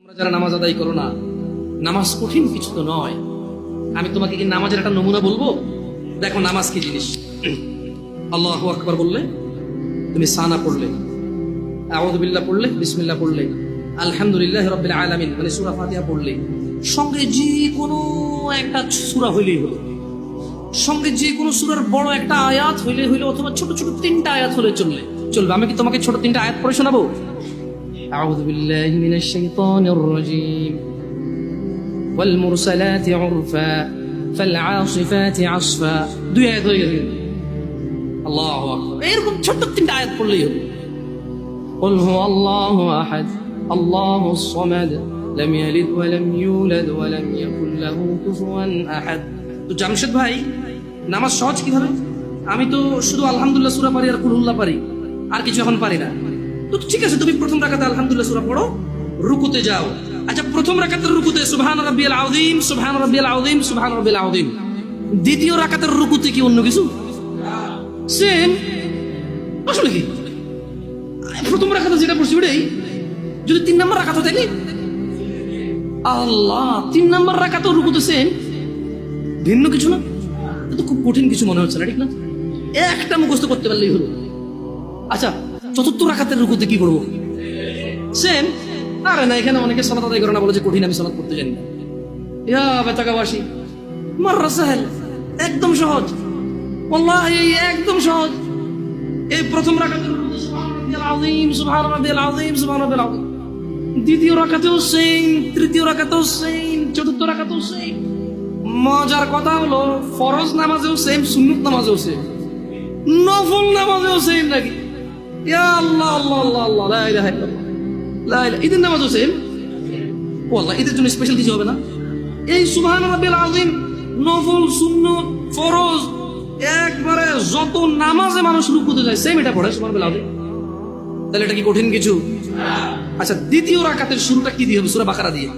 তোমরা যারা নামাজ আদায় করো না, নামাজ কঠিন কিছু তো নয়। আমি তোমাকে কি নামাজের একটা নমুনা বলবো? দেখো নামাজ কি জিনিস। আল্লাহু আকবার বললে, তুমি সানা পড়লে, আউযু বিল্লাহ পড়লে, বিসমিল্লাহ পড়লে, আলহামদুলিল্লাহি রাব্বিল আলামিন মানে সূরা ফাতিহা পড়লে, সঙ্গে যে কোনো একটা সূরা হইলেই হলো, সঙ্গে যে কোনো সূরার বড় একটা আয়াত হইলে হইলো, অথবা ছোট ছোট তিনটা আয়াত হলে চলবে। আমি কি তোমাকে ছোট তিনটা আয়াত পড়ে শোনাবো? আউযু বিল্লাহি মিনাশ শাইতানির রাজীম, ওয়াল মুরসালাতি উরফা ফাল আসিফাতি আসফা। দুই আয়াত হয়ে গেছে। আল্লাহু আকবার। এরকম ছোট তিনটা আয়াত পড়লেই হবে। قل هو الله أحد الله الصمد لم يلد ولم يولد ولم يكن له كفوا أحد। তো জামশেদ ভাই, নামাজ সহজ কিভাবে? আমি তো শুধু আলহামদুলিল্লাহ সূরা পারি আর কুল হুল্লাহ পারি, আর কিছু এখন পারি না। তো ঠিক আছে, তুমি প্রথম রাকাতে আলহামদুলিল্লাহ সূরা পড়ো, রুকুতে যাও। আচ্ছা, প্রথম রাকাতের রুকুতে সুবহান রাব্বিয়াল আযীম, সুবহান রাব্বিয়াল আযীম, সুবহান রাব্বিয়াল আযীম। দ্বিতীয় রাকাতের রুকুতে কি অন্য কিছু? সেম। আসলে কি প্রথম রাকাতে যেটা পড়ছি ওটাই, যদি তিন নম্বর রাকাত থাকে, আল্লাহ, তিন নম্বর রাকাতেও রুকুতে সেম, ভিন্ন কিছু না? তো খুব কঠিন কিছু মনে হচ্ছে না, ঠিক না? একটা মুখস্থ করতে পারলেই হলো। আচ্ছা, চতুর্থ রাকাতের রুকুতে কি করবো? সেম। আরে না, এখানে অনেকে সালাত আদায় করে না, বলে যে কঠিন, আমি সালাত করতে জানি না। ইয়া বেতাকাবাসী, মাররা সাহেল, একদম সহজ, ওয়াল্লাহি একদম সহজ। এই প্রথম রাকাতের রুকুতে সুবহান রাব্বিয়াল আযীম, সুবহান রাব্বিয়াল আযীম, সুবহান রাব্বিয়াল আযীম। দ্বিতীয় রাকাতেও সেম, তৃতীয় রাকাতেও সেম, চতুর্থ রাকাতেও সেম। মজার কথা হলো, ফরজ নামাজেও সেম, সুন্নত নামাজেও সেম, নফল নামাজেও সেম নাকি? ইয়া আল্লাহ আল্লাহ আল্লাহ আল্লাহ, লা ইলাহা ইল্লাল্লাহ, লা ইলাহা। ঈদের নামাজও সেম। ওয়াল্লাহ, ঈদের জন্য স্পেশাল কিছু হবে না? এই সুবহান রাব্বিল আযীম, নফল, সুন্নত, ফরজ, একবারে যত নামাজে মানুষ রুকুতে যায় সেম এটা পড়ে সুবহান রাব্বিল আযীম। তাহলে এটা কি কঠিন কিছু? আচ্ছা, দ্বিতীয় রাকাতের শুরুটা কি দিয়ে হবে? সূরা বাকারা দিয়ে।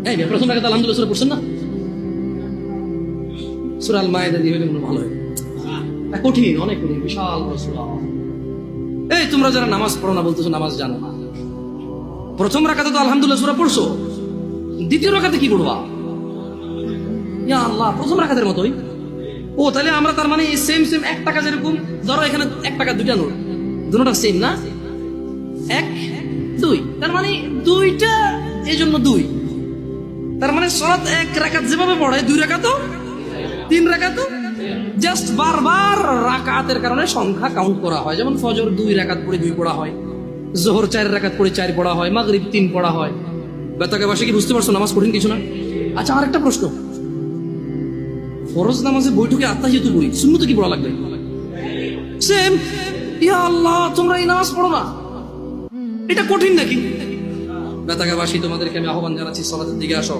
এই প্রথম রাকাতে আলহামদুলিল্লাহ সূরা পড়ছেন না? সূরা আল মায়েদা দিয়ে হলে মনে ভালো হয়। কঠিন, অনেক কঠিন, বিশাল বড় সূরা। এই তোমরা যারা নামাজ পড়ো না, বলতেছো নামাজ জানো না। প্রথম রাকাতে তো আলহামদুলিল্লাহ সূরা পড়ছো, দ্বিতীয় রাকাতে কি পড়বা? ইয়া আল্লাহ, প্রথম রাকাতের মতোই। ও তাহলে আমরা তার মানে সেম সেম, 1 টাকা যেরকম, ধরো এখানে 1 টাকা দুইটা নোট, দুটোটা সেম না? 1 2, তার মানে দুইটা, এই জন্য 2। তার মানে সালাত 1 রাকাত যেভাবে পড়ে, 2 রাকাতও 3 রাকাতও, জাস্ট বারবার রাকাতের কারণে সংখ্যা কাউন্ট করা হয়। যেমন ফজর 2 রাকাত পড়ে 2 পড়া হয়, যোহর 4 রাকাত পড়ে 4 পড়া হয়, মাগরিব 3 পড়া হয়। বেতাকাবাসী কি বুঝতে পারছো নামাজ কঠিন কিছু না? আচ্ছা, আরেকটা প্রশ্ন, ফরজ নামাজে বৈঠকে আত্তাহিয়াতু পড়ি, সুন্নতে কি পড়া লাগবে? সেম। ইয়া আল্লাহ, তোমরা এই নামাজ পড়ো না, এটা কঠিন নাকি? বেতাকাবাসী, তোমাদেরকে আমি আহ্বান জানাচ্ছি, সালাতের দিকে আসো।